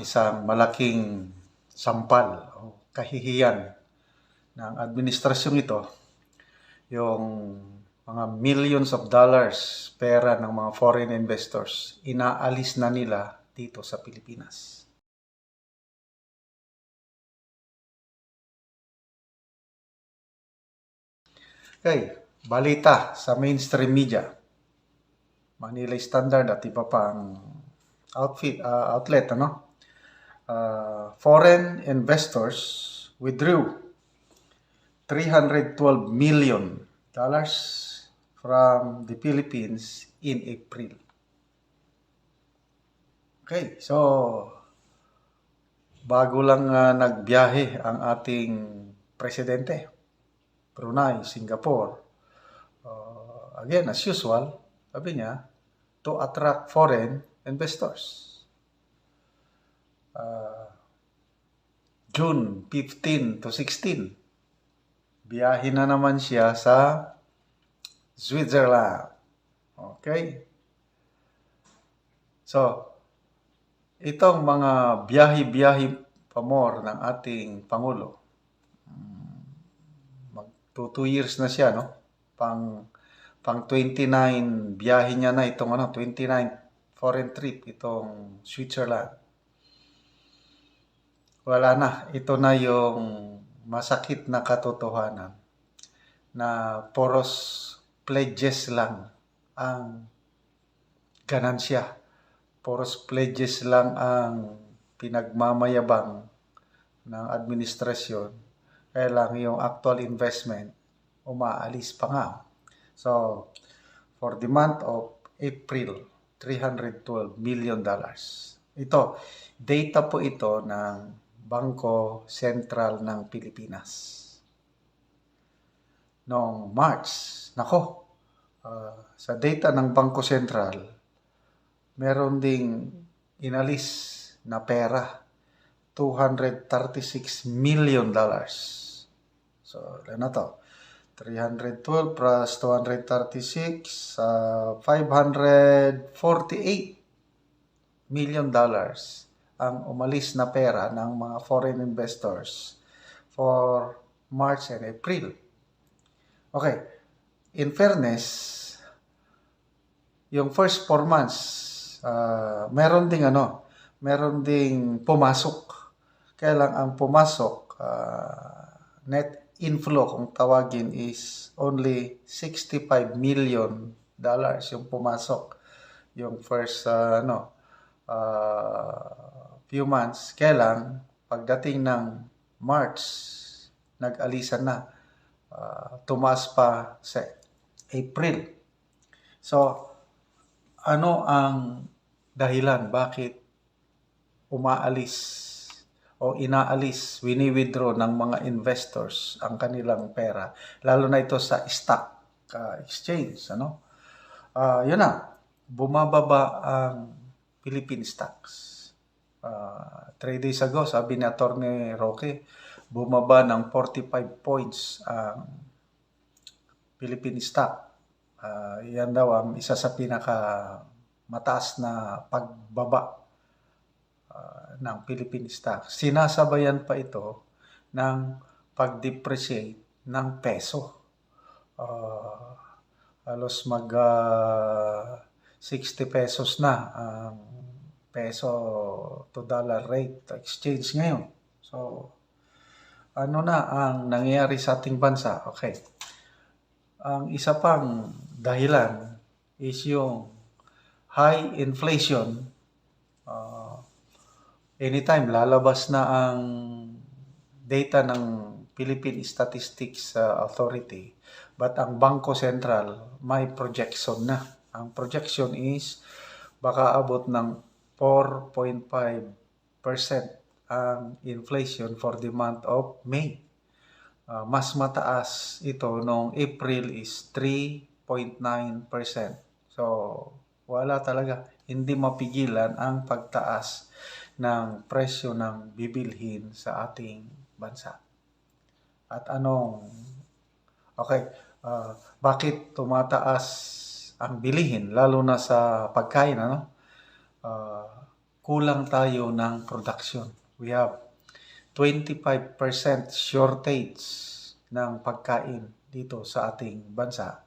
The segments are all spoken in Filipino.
Isang malaking sampal o kahihiyan ng administrasyong ito, yung mga millions of dollars pera ng mga foreign investors, inaalis na nila dito sa Pilipinas. Okay, balita sa mainstream media, Manila Standard at iba pang outlet, foreign investors withdrew $312 million from the Philippines in April. Okay, so bago lang nagbiyahe ang ating presidente, Brunei, Singapore. Again, as usual, sabi niya, to attract foreign investors. June 15 to 16, biyahe na naman siya sa Switzerland. Okay? So, itong mga biyahe-biyahe pamor ng ating Pangulo, mag 2 years na siya, no? Pang 29 biyahe niya na itong 29 foreign trip itong Switzerland. Wala na, ito na yung masakit na katotohanan na poros pledges lang ang ganansya. Poros pledges lang ang pinagmamayabang ng administrasyon. Kaya lang yung actual investment umaalis pa nga. So, for the month of April, $312 million. Ito, data po ito ng Bangko Sentral ng Pilipinas. Noong March, sa data ng Bangko Sentral, meron ding inalis na pera, $236 million. So, ano to? 312 plus 236, $548 million ang umalis na pera ng mga foreign investors for March and April. Okay, in fairness, yung first 4 months, meron ding pumasok. Kaya lang ang pumasok, net inflow kung tawagin is only $65 million yung pumasok. Yung first few months. Kaya lang, pagdating ng March, nag-alisan na. Tumaas pa sa April. So, ano ang dahilan bakit umaalis o inaalis, wini-withdraw ng mga investors ang kanilang pera, lalo na ito sa stock exchange, yun na, bumababa ang Philippine stocks. 3 days ago, sabi ni Atty. Roque, bumaba ng 45 points ang Philippine stock. Yan daw ang isa sa pinaka mataas na pagbaba ng Philippine stock. Sinasabayan pa ito ng pag-depreciate ng peso. Halos mag 60 pesos na ang peso to dollar rate exchange ngayon. So, ano na ang nangyayari sa ating bansa? Okay. Ang isa pang dahilan is yung high inflation. Anytime lalabas na ang data ng Philippine Statistics Authority, but ang Bangko Sentral may projection na. Ang projection is baka abot ng 4.5% ang inflation for the month of May. Mas mataas ito noong April is 3.9%. So, wala talaga. Hindi mapigilan ang pagtaas ng presyo ng bibilhin sa ating bansa. At bakit tumataas ang bilihin, lalo na sa pagkain, kulang tayo ng production. We have 25% shortage ng pagkain dito sa ating bansa.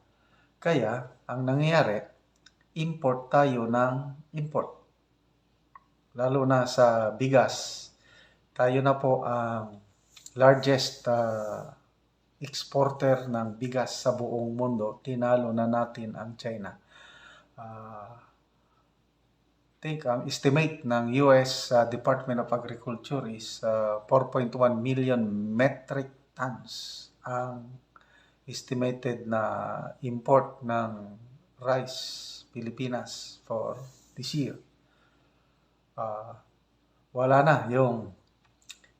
Kaya, ang nangyayari, import tayo ng import. Lalo na sa bigas. Tayo na po ang largest exporter ng bigas sa buong mundo. Tinalo na natin ang China. Think ang estimate ng US Department of Agriculture is 4.1 million metric tons ang estimated na import ng rice Pilipinas for this year. Wala na yung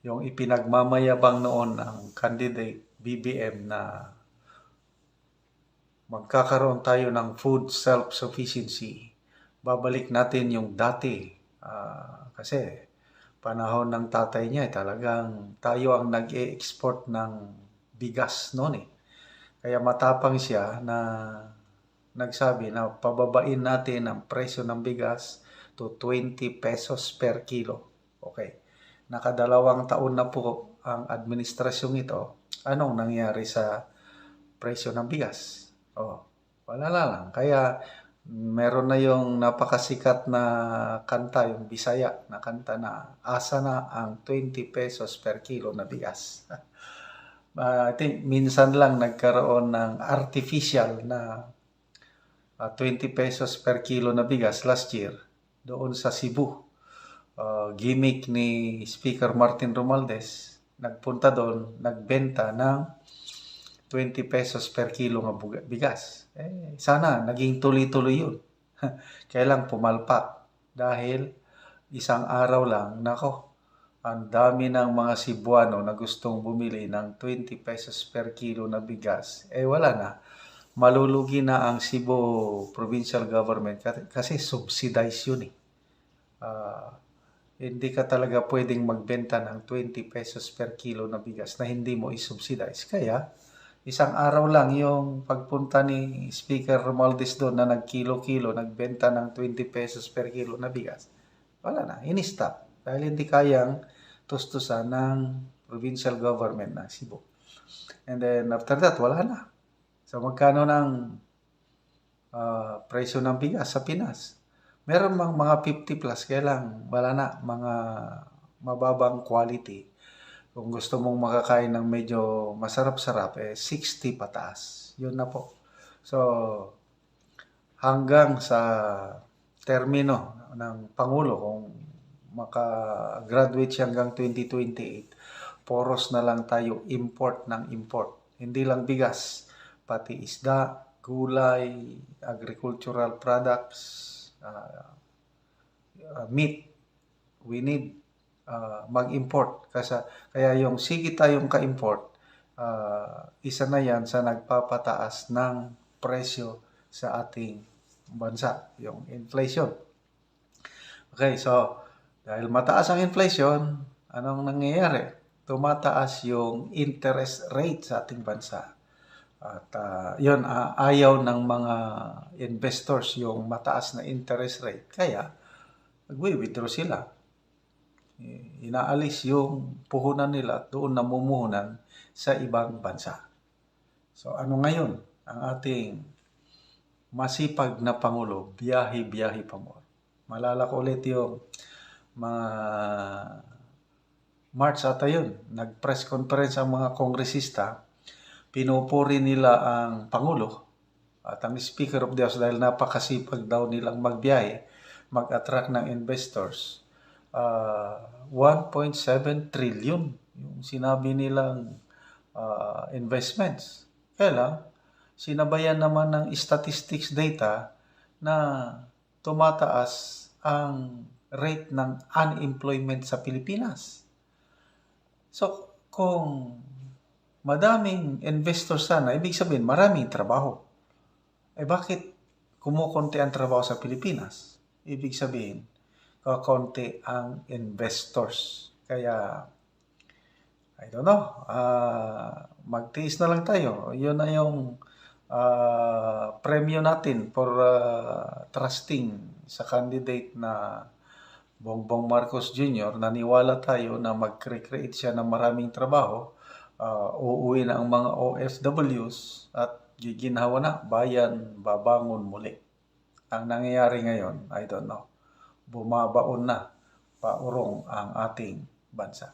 ipinagmamayabang noon ng candidate BBM na magkakaroon tayo ng food self-sufficiency. Babalik natin yung dati kasi panahon ng tatay niya talagang tayo ang nag-e-export ng bigas noon . Kaya matapang siya na nagsabi na pababain natin ang presyo ng bigas to 20 pesos per kilo. Okay. Nakadalawang taon na po ang administrasyong ito. Anong nangyari sa presyo ng bigas? Wala lang. Kaya meron na yung napakasikat na kanta, yung Bisaya na kanta na asa na ang 20 pesos per kilo na bigas. I think minsan lang nagkaroon ng artificial na 20 pesos per kilo na bigas last year doon sa Cebu. Gimmick ni Speaker Martin Romualdez, nagpunta doon, nagbenta ng 20 pesos per kilo ng bigas. Sana naging tuloy-tuloy yun. Kailang pumalpak dahil isang araw lang, ang dami ng mga Cebuano na gustong bumili ng 20 pesos per kilo na bigas. Wala na. Malulugi na ang Cebu Provincial Government kasi subsidized yun . Hindi ka talaga pwedeng magbenta ng 20 pesos per kilo na bigas na hindi mo i-subsidize. Kaya, isang araw lang yung pagpunta ni Speaker Romualdez doon na nagkilo-kilo, nagbenta ng 20 pesos per kilo na bigas. Wala na, in-stop. Dahil hindi kayang tustusan ng provincial government ng Cebu. And then after that, wala na. So magkano ng presyo ng bigas sa Pinas? Meron mga 50 plus, kaya lang wala na, mga mababang quality. Kung gusto mong makakain ng medyo masarap-sarap, 60 pataas. Yun na po. So, hanggang sa termino ng Pangulo, kung maka-graduate siya hanggang 2028, poros na lang tayo import ng import. Hindi lang bigas, pati isda, gulay, agricultural products, meat. We need mag-import. Kaya yung sige tayong ka-import, isa na yan sa nagpapataas ng presyo sa ating bansa, yung inflation. Okay, so dahil mataas ang inflation, anong nangyayari? Tumataas yung interest rate sa ating bansa. At yun, ayaw ng mga investors yung mataas na interest rate. Kaya, nagwi-withdraw sila. Inaalis yung puhunan nila at doon namumuhunan sa ibang bansa. So ano ngayon? Ang ating masipag na Pangulo, biyahe-biyahe pa mo. Malala ko ulit yung mga March ata yun. Nag-press conference ang mga kongresista. Pinupuri nila ang Pangulo at ang Speaker of the House dahil napakasipag daw nilang magbiyahe, mag-attract ng investors. 1.7 trillion yung sinabi nilang investments. Kaya lang, sinabayan naman ng statistics data na tumataas ang rate ng unemployment sa Pilipinas. So, kung madaming investors sana, ibig sabihin maraming trabaho. Bakit kumukonti ang trabaho sa Pilipinas? Ibig sabihin, kakonti ang investors. Kaya, I don't know, magtiis na lang tayo. Yun na yung premyo natin for trusting sa candidate na Bongbong Marcos Jr., naniwala tayo na mag-create siya ng maraming trabaho, uuwi na ang mga OFWs at giginhawa na, bayan babangon muli. Ang nangyayari ngayon, I don't know, bumabaon na paurong ang ating bansa.